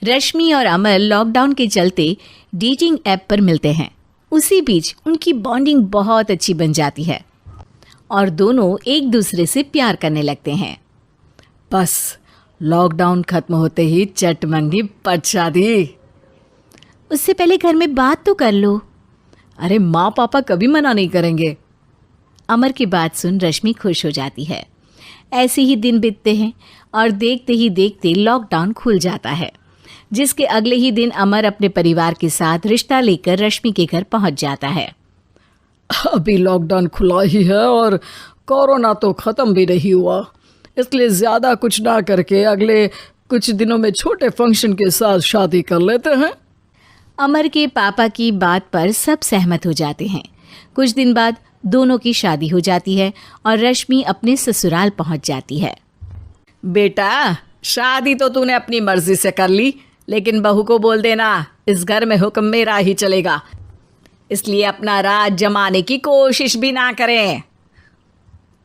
रश्मि और अमर लॉकडाउन के चलते डेटिंग ऐप पर मिलते हैं। उसी बीच उनकी बॉन्डिंग बहुत अच्छी बन जाती है और दोनों एक दूसरे से प्यार करने लगते हैं। बस लॉकडाउन खत्म होते ही चट मंगी पट शादी। उससे पहले घर में बात तो कर लो। अरे माँ पापा कभी मना नहीं करेंगे। अमर की बात सुन रश्मि खुश हो जाती है। ऐसे ही दिन बीतते हैं और देखते ही देखते लॉकडाउन खुल जाता है, जिसके अगले ही दिन अमर अपने परिवार के साथ रिश्ता लेकर रश्मि के घर पहुंच जाता है। अभी लॉकडाउन खुला ही है और कोरोना तो ख़त्म भी नहीं हुआ, इसलिए ज़्यादा कुछ ना करके अगले कुछ दिनों में छोटे फंक्शन के साथ शादी कर लेते हैं। अमर के पापा की बात पर सब सहमत हो जाते हैं। कुछ दिन बाद दोनों की शादी हो जाती है और रश्मि अपने ससुराल पहुंच जाती है। बेटा, शादी तो तूने अपनी मर्जी से कर ली, लेकिन बहू को बोल देना इस घर में हुक्म मेरा ही चलेगा, इसलिए अपना राज जमाने की कोशिश भी ना करें।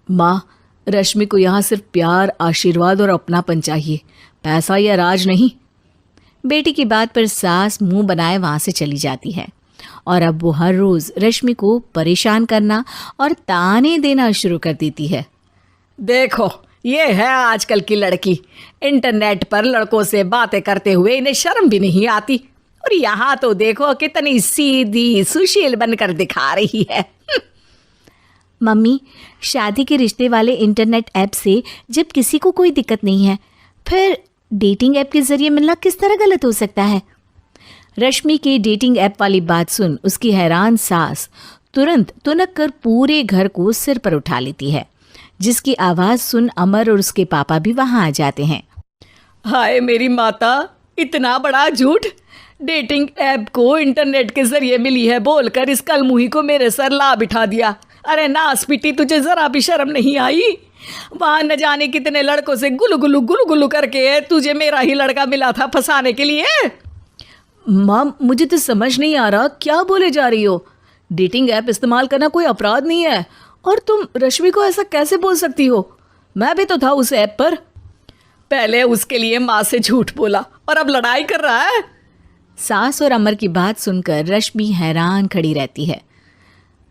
माँ, रश्मि को यहाँ सिर्फ प्यार, आशीर्वाद और अपनापन चाहिए, पैसा या राज नहीं। बेटी की बात पर सास मुंह बनाए वहाँ से चली जाती है और अब वो हर रोज़ रश्मि को परेशान करना और ताने देना शुरू कर देती है। देखो, ये है आजकल की लड़की, इंटरनेट पर लड़कों से बातें करते हुए इन्हें शर्म भी नहीं आती, और यहाँ तो देखो कितनी सीधी सुशील बनकर दिखा रही है। मम्मी, शादी के रिश्ते वाले इंटरनेट ऐप से जब किसी को कोई दिक्कत नहीं है, फिर डेटिंग ऐप के जरिए मिलना किस तरह गलत हो सकता है? रश्मि के डेटिंग ऐप वाली बात सुन उसकी हैरान सास तुरंत तुनक कर पूरे घर को सिर पर उठा लेती है, जिसकी आवाज़ सुन अमर और उसके पापा भी वहाँ आ जाते हैं। हाय मेरी माता, इतना बड़ा झूठ! डेटिंग ऐप को इंटरनेट के जरिए मिली है बोलकर इस कलमुही को मेरे सर ला बिठा दिया। अरे नास पिटी, तुझे जरा भी शर्म नहीं आई? वहाँ न जाने कितने लड़कों से गुलु गुलु करके तुझे मेरा ही लड़का मिला था फंसाने के लिए। माँ, मुझे तो समझ नहीं आ रहा क्या बोले जा रही हो। डेटिंग ऐप इस्तेमाल करना कोई अपराध नहीं है, और तुम रश्मि को ऐसा कैसे बोल सकती हो? मैं भी तो था उस ऐप पर। पहले उसके लिए माँ से झूठ बोला और अब लड़ाई कर रहा है। सास और अमर की बात सुनकर रश्मि हैरान खड़ी रहती है।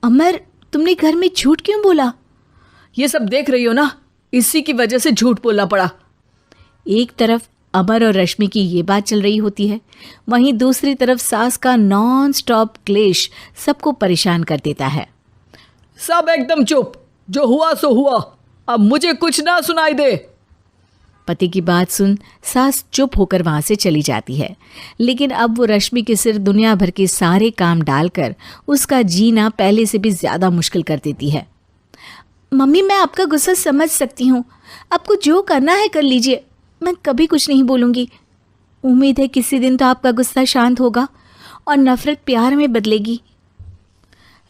अमर, तुमने घर में झूठ क्यों बोला? ये सब देख रही हो ना, इसी की वजह से झूठ बोलना पड़ा। एक तरफ अमर और रश्मि की ये बात चल रही होती है, वहीं दूसरी तरफ सास का नॉन स्टॉप क्लेश सबको परेशान कर देता है। सब एकदम चुप, जो हुआ सो हुआ, अब मुझे कुछ ना सुनाई दे। पति की बात सुन सास चुप होकर वहाँ से चली जाती है, लेकिन अब वो रश्मि के सिर दुनिया भर के सारे काम डालकर उसका जीना पहले से भी ज़्यादा मुश्किल कर देती है। मम्मी, मैं आपका गुस्सा समझ सकती हूँ, आपको जो करना है कर लीजिए, मैं कभी कुछ नहीं बोलूँगी। उम्मीद है किसी दिन तो आपका गुस्सा शांत होगा और नफ़रत प्यार में बदलेगी।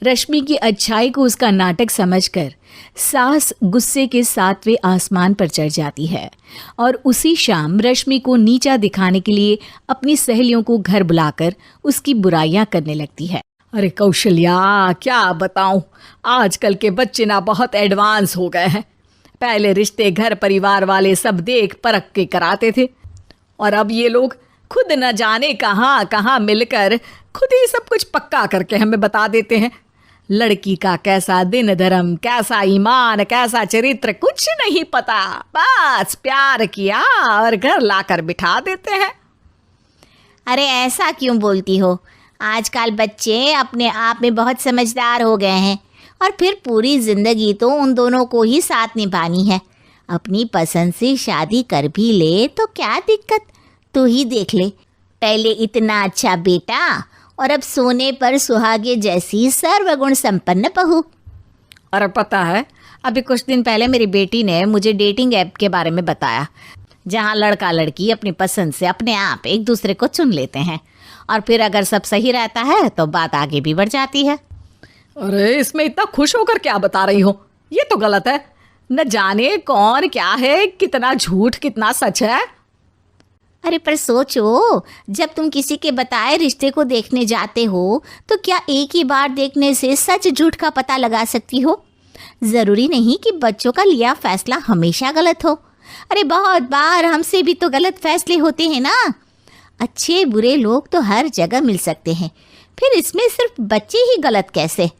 रश्मि की अच्छाई को उसका नाटक समझकर सास गुस्से के 7वें आसमान पर चढ़ जाती है और उसी शाम रश्मि को नीचा दिखाने के लिए अपनी सहेलियों को घर बुलाकर उसकी बुराइयां करने लगती है। अरे कौशल्या, क्या बताऊं, आजकल के बच्चे ना बहुत एडवांस हो गए हैं। पहले रिश्ते घर परिवार वाले सब देख परख के कराते थे, और अब ये लोग खुद न जाने कहाँ कहाँ मिलकर खुद ही सब कुछ पक्का करके हमें बता देते हैं। लड़की का कैसा दिन धर्म, कैसा ईमान, कैसा चरित्र कुछ नहीं पता, बस प्यार किया और घर लाकर बिठा देते हैं। अरे ऐसा क्यों बोलती हो? आजकल बच्चे अपने आप में बहुत समझदार हो गए हैं, और फिर पूरी ज़िंदगी तो उन दोनों को ही साथ निभानी है। अपनी पसंद से शादी कर भी ले तो क्या दिक्कत, तू ही देख ले, पहले इतना अच्छा बेटा और अब सोने पर सुहागे जैसी सर्वगुण संपन्न बहू। और पता है, अभी कुछ दिन पहले मेरी बेटी ने मुझे डेटिंग ऐप के बारे में बताया, जहाँ लड़का लड़की अपनी पसंद से अपने आप एक दूसरे को चुन लेते हैं, और फिर अगर सब सही रहता है तो बात आगे भी बढ़ जाती है। अरे इसमें इतना खुश होकर क्या बता रही हो? ये तो गलत है। न जाने कौन क्या है, कितना झूठ कितना सच है। अरे पर सोचो, जब तुम किसी के बताए रिश्ते को देखने जाते हो तो क्या एक ही बार देखने से सच झूठ का पता लगा सकती हो? ज़रूरी नहीं कि बच्चों का लिया फैसला हमेशा गलत हो। अरे बहुत बार हमसे भी तो गलत फैसले होते हैं ना। अच्छे बुरे लोग तो हर जगह मिल सकते हैं, फिर इसमें सिर्फ बच्चे ही गलत कैसे?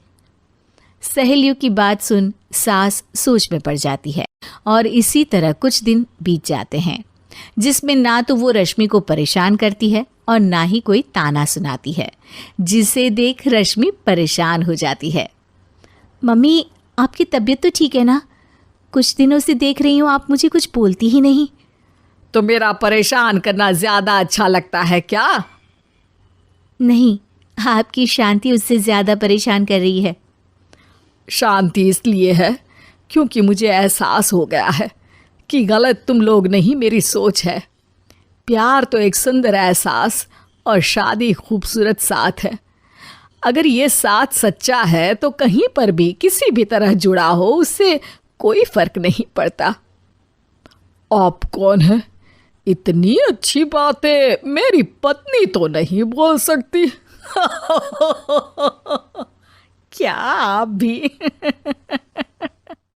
सहेलियों की बात सुन सास सोच में पड़ जाती है और इसी तरह कुछ दिन बीत जाते हैं जिसमें ना तो वो रश्मि को परेशान करती है और ना ही कोई ताना सुनाती है, जिसे देख रश्मि परेशान हो जाती है। मम्मी, आपकी तबीयत तो ठीक है ना? कुछ दिनों से देख रही हूँ आप मुझे कुछ बोलती ही नहीं। तो मेरा परेशान करना ज्यादा अच्छा लगता है क्या? नहीं, आपकी शांति उससे ज्यादा परेशान कर रही है। शांति इसलिए है क्योंकि मुझे एहसास हो गया है कि गलत तुम लोग नहीं, मेरी सोच है। प्यार तो एक सुंदर एहसास और शादी खूबसूरत साथ है। अगर ये साथ सच्चा है तो कहीं पर भी किसी भी तरह जुड़ा हो उससे कोई फर्क नहीं पड़ता। आप कौन है? इतनी अच्छी बातें मेरी पत्नी तो नहीं बोल सकती। क्या आप भी?